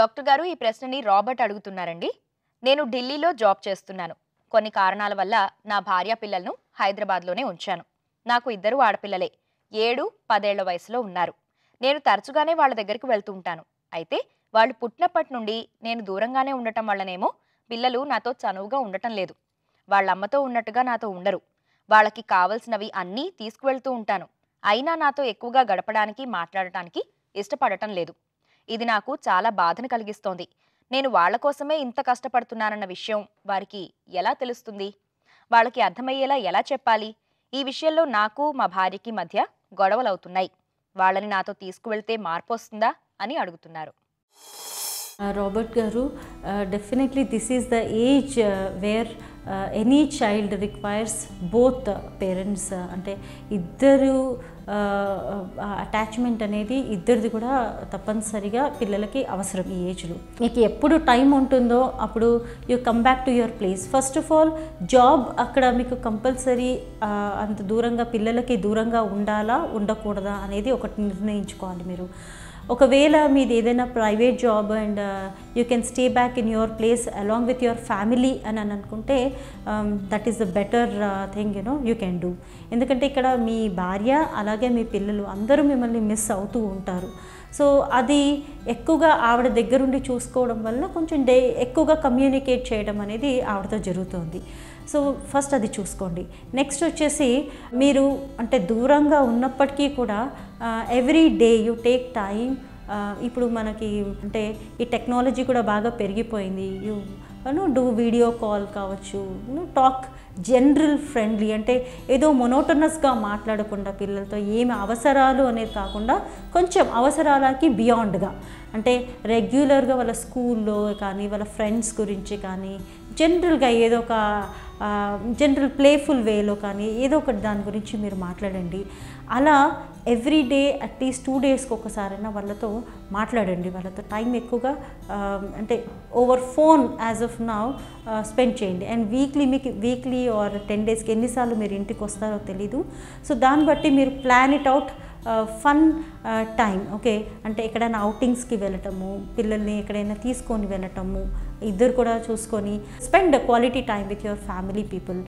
Doctor గారు ఈ ప్రశ్నని రాబర్ట్ అడుగుతున్నారండి. నేను ఢిల్లీలో జాబ్ చేస్తున్నాను. కొన్ని కారణాల వల్ల నా భార్య పిల్లలను హైదరాబాద్లోనే ఉంచాను. నాకు ఇద్దరు ఆడపిల్లలే. 7, 10 ఏళ్ల వయసులో ఉన్నారు. నేను తరచుగానే వాళ్ళ దగ్గరికి వెళ్తూ ఉంటాను. అయితే వాళ్ళు పుట్టినప్పటి నుండి నేను దూరంగానే ఉండటం వల్లనేమో పిల్లలు నాతో చనువుగా ఉండటం లేదు. వాళ్ళమ్మతో ఉన్నట్టుగా నాతో ఉండరు. వాళ్ళకి కావలసినవి అన్నీ తీసుకువెళ్తూ ఉంటాను. అయినా నాతో ఎక్కువగా గడపడానికి, మాట్లాడటానికి ఇష్టపడటం లేదు. ఇది నాకు చాలా బాధను కలిగిస్తోంది. నేను వాళ్ళ కోసమే ఇంత కష్టపడుతున్నానన్న విషయం వారికి ఎలా తెలుస్తుంది? వాళ్ళకి అర్థమయ్యేలా ఎలా చెప్పాలి? ఈ విషయంలో నాకు మా భార్యకి మధ్య గొడవలవుతున్నాయి. వాళ్ళని నాతో తీసుకువెళ్తే మార్పొస్తుందా అని అడుగుతున్నారు. రాబర్ట్ గారు, definitely this is the age where any child requires both parents. అంటే ఇద్దరు అటాచ్మెంట్ అనేది ఇద్దరిది కూడా తప్పనిసరిగా పిల్లలకి అవసరం. ఈ ఏజ్లో మీకు ఎప్పుడు టైం ఉంటుందో అప్పుడు you come back to your place. First of all job అక్కడ మీకు కంపల్సరీ అంత దూరంగా పిల్లలకి దూరంగా ఉండాలా ఉండకూడదా అనేది ఒకటి నిర్ణయించుకోవాలి మీరు. ఒకవేళ మీది ఏదైనా private job and you can stay back in your place along with your family అని అనుకుంటే that is the better thing you can do. ఎందుకంటే ఇక్కడ మీ భార్య అలాగే మీ పిల్లలు అందరూ మిమ్మల్ని మిస్ అవుతూ ఉంటారు. సో అది ఎక్కువగా ఆవిడ దగ్గరుండి చూసుకోవడం వల్ల కొంచెం ఎక్కువగా కమ్యూనికేట్ చేయడం అనేది ఆవిడతో జరుగుతుంది. సో ఫస్ట్ అది చూసుకోండి. నెక్స్ట్ వచ్చేసి మీరు అంటే దూరంగా ఉన్నప్పటికీ కూడా every day you take time. ఇప్పుడు మనకి అంటే ఈ టెక్నాలజీ కూడా బాగా పెరిగిపోయింది. యూ డూ వీడియో కాల్ కావచ్చు, టాక్ జనరల్ ఫ్రెండ్లీ, అంటే ఏదో మొనోటనస్గా మాట్లాడకుండా పిల్లలతో ఏమి అవసరాలు అనేది కాకుండా కొంచెం అవసరాలకి బియాండ్గా, అంటే రెగ్యులర్గా వాళ్ళ స్కూల్లో కానీ వాళ్ళ ఫ్రెండ్స్ గురించి కానీ జనరల్గా ఏదో ఒక జనరల్ ప్లేఫుల్ వేలో కానీ ఏదో ఒకటి దాని గురించి మీరు మాట్లాడండి. అలా ఎవ్రీ డే అట్లీస్ట్ 2 డేస్కి ఒకసారైనా వాళ్ళతో మాట్లాడండి. వాళ్ళతో టైం ఎక్కువగా అంటే over phone as of now spend చేయండి. అండ్ వీక్లీ ఆర్ 10 డేస్కి ఎన్నిసార్లు మీరు ఇంటికి వస్తారో తెలీదు. సో దాన్ని బట్టి మీరు plan it out fun time. Okay, అంటే ఎక్కడైనా అవుటింగ్స్కి వెళ్ళటము, పిల్లల్ని ఎక్కడైనా తీసుకొని వెళ్ళటము, ఇద్దరు కూడా చూసుకొని spend quality time with your family people.